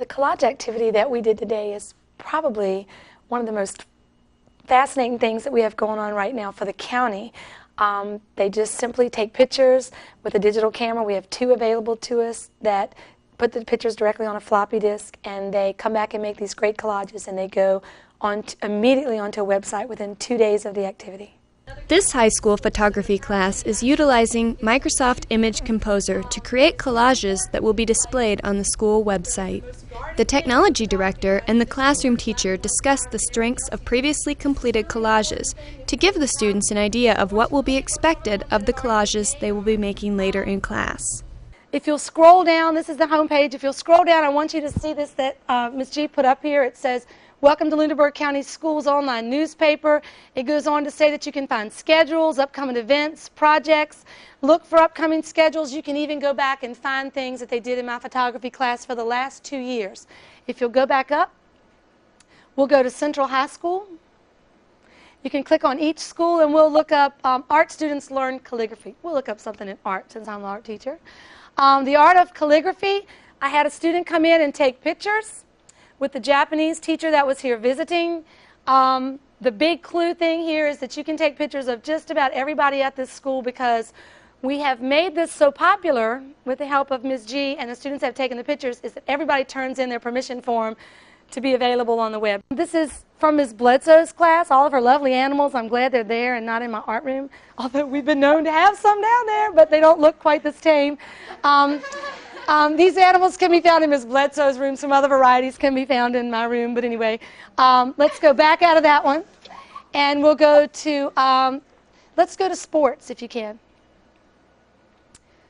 The collage activity that we did today is probably one of the most fascinating things that we have going on right now for the county. They just simply take pictures with a digital camera. We have 2 available to us that put the pictures directly on a floppy disk, and they come back and make these great collages, and they go on immediately onto a website within 2 days of the activity. This high school photography class is utilizing Microsoft Image Composer to create collages that will be displayed on the school website. The technology director and the classroom teacher discussed the strengths of previously completed collages to give the students an idea of what will be expected of the collages they will be making later in class. If you'll scroll down, this is the home page. If you'll scroll down, I want you to see this that Ms. G put up here. It says, "Welcome to Lunenburg County Schools online newspaper." It goes on to say that you can find schedules, upcoming events, projects, look for upcoming schedules. You can even go back and find things that they did in my photography class for the last 2 years. If you'll go back up, we'll go to Central High School. You can click on each school and we'll look up art students learn calligraphy. We'll look up something in art since I'm an art teacher. The art of calligraphy, I had a student come in and take pictures with the Japanese teacher that was here visiting. The big clue thing here is that you can take pictures of just about everybody at this school because we have made this so popular with the help of Ms. G and the students that have taken the pictures is that everybody turns in their permission form to be available on the web. This is from Ms. Bledsoe's class, all of her lovely animals. I'm glad they're there and not in my art room, although we've been known to have some down there, but they don't look quite this tame. These animals can be found in Ms. Bledsoe's room. Some other varieties can be found in my room, but anyway, let's go back out of that one, and we'll go to, let's go to sports if you can.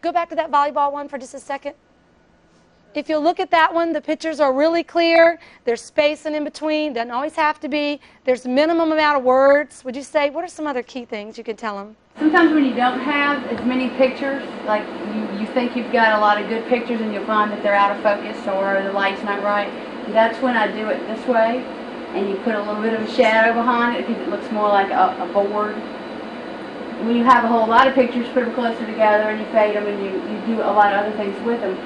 Go back to that volleyball one for just a second. If you look at that one, the pictures are really clear. There's spacing in between. Doesn't always have to be. There's minimum amount of words. Would you say, what are some other key things you could tell them? Sometimes when you don't have as many pictures, like you think you've got a lot of good pictures and you'll find that they're out of focus or the light's not right, that's when I do it this way. And you put a little bit of a shadow behind it because it looks more like a board. When you have a whole lot of pictures, put them closer together and you fade them and you do a lot of other things with them.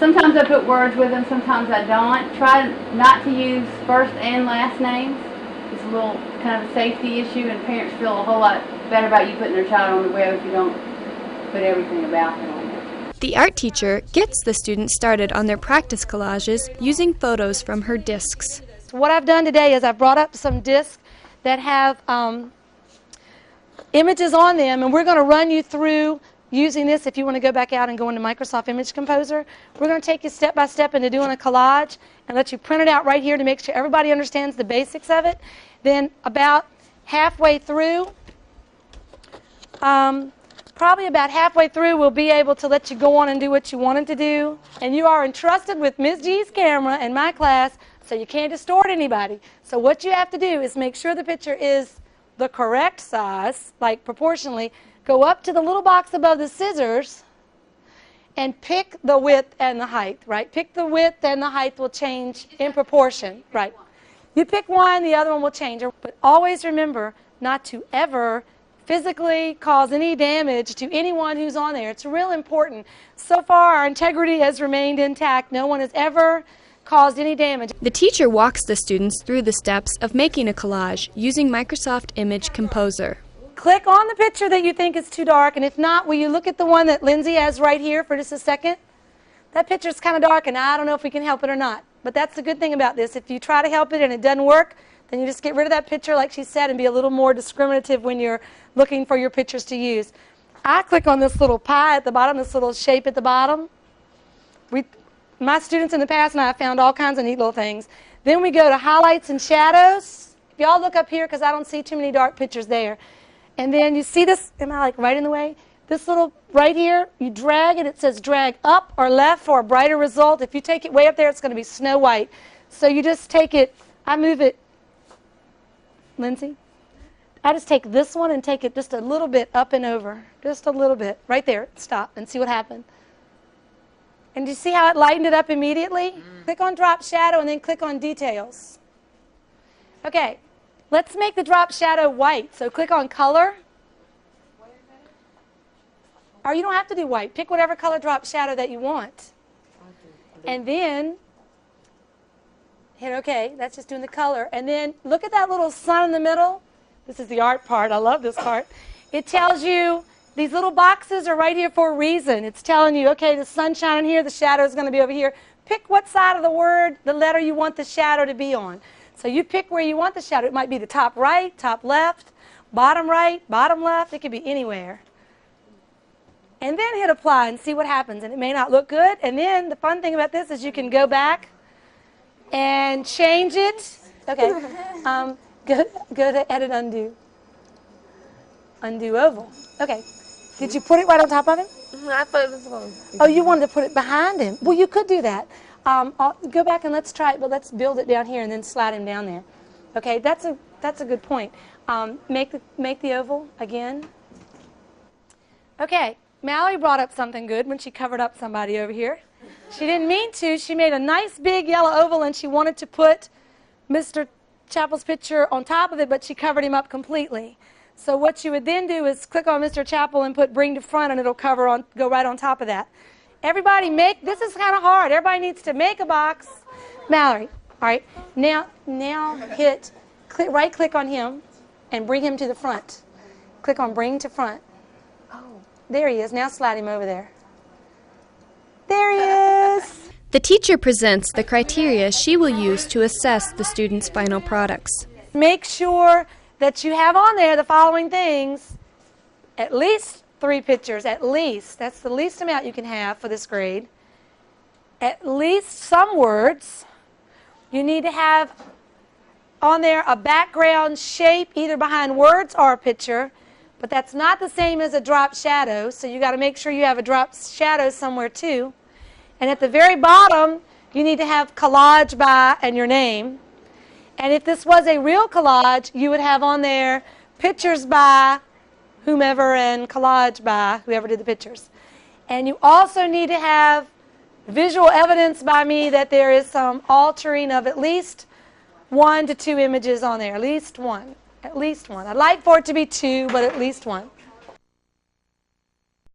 Sometimes I put words with them, sometimes I don't. Try not to use first and last names. It's a little kind of a safety issue, and parents feel a whole lot better about you putting their child on the web if you don't put everything about them on there. The art teacher gets the students started on their practice collages using photos from her discs. So what I've done today is I've brought up some discs that have images on them, and we're going to run you through using this. If you want to go back out and go into Microsoft Image Composer, we're going to take you step by step into doing a collage and let you print it out right here to make sure everybody understands the basics of it. Then about halfway through, probably about halfway through, we'll be able to let you go on and do what you wanted to do. And you are entrusted with Ms. G's camera in my class, so you can't distort anybody. So what you have to do is make sure the picture is the correct size, like proportionally. Go up to the little box above the scissors and pick the width and the height, right? Pick the width and the height will change in proportion, right? You pick one, the other one will change. But always remember not to ever physically cause any damage to anyone who's on there. It's real important. So far, our integrity has remained intact. No one has ever caused any damage. The teacher walks the students through the steps of making a collage using Microsoft Image Composer. Click on the picture that you think is too dark, and if not, will you look at the one that Lindsay has right here for just a second? That picture's kind of dark, and I don't know if we can help it or not. But that's the good thing about this. If you try to help it and it doesn't work, then you just get rid of that picture, like she said, and be a little more discriminative when you're looking for your pictures to use. I click on this little pie at the bottom, this little shape at the bottom. My students in the past and I have found all kinds of neat little things. Then we go to highlights and shadows. If y'all look up here, because I don't see too many dark pictures there. And then you see this, am I like right in the way? This little right here, you drag it, it says drag up or left for a brighter result. If you take it way up there, it's going to be snow white. So you just take it, I move it, Lindsay? I just take this one and take it just a little bit up and over. Just a little bit. Right there, stop and see what happened. And do you see how it lightened it up immediately? Click on drop shadow and then click on details. Okay. Let's make the drop shadow white. So click on color. Or you don't have to do white. Pick whatever color drop shadow that you want. And then Hit OK. That's just doing the color. And then look at that little sun in the middle. This is the art part. I love this part. It tells you these little boxes are right here for a reason. It's telling you, okay, the sun's shining here, the shadow is going to be over here. Pick what side of the word, the letter you want the shadow to be on. So you pick where you want the shadow. It might be the top right, top left, bottom right, bottom left. It could be anywhere. And then hit apply and see what happens. And it may not look good. And then the fun thing about this is you can go back and change it. Okay. Go to edit, undo. Undo oval. Okay. Did you put it right on top of him? I thought it was going to. Oh, you wanted to put it behind him. Well, you could do that. Go back and let's try it, but let's build it down here and then slide him down there. Okay, that's a good point. Make the oval again. Okay, Mallory brought up something good when she covered up somebody over here. She didn't mean to. She made a nice big yellow oval and she wanted to put Mr. Chappell's picture on top of it, but she covered him up completely. So what you would then do is click on Mr. Chappell and put bring to front, and it'll go right on top of that. Everybody this is kind of hard. Everybody needs to make a box. Mallory, all right, now right click on him and bring him to the front. Click on bring to front. Oh, there he is. Now slide him over there. There he is. The teacher presents the criteria she will use to assess the student's final products. Make sure that you have on there the following things: at least 3 pictures, at least. That's the least amount you can have for this grade. At least some words. You need to have on there a background shape either behind words or a picture, but that's not the same as a drop shadow, so you got to make sure you have a drop shadow somewhere too. And at the very bottom, you need to have collage by and your name. And if this was a real collage, you would have on there pictures by whomever and collage by whoever did the pictures. And you also need to have visual evidence by me that there is some altering of at least 1 to 2 images on there. At least one. At least one. I'd like for it to be 2, but at least 1.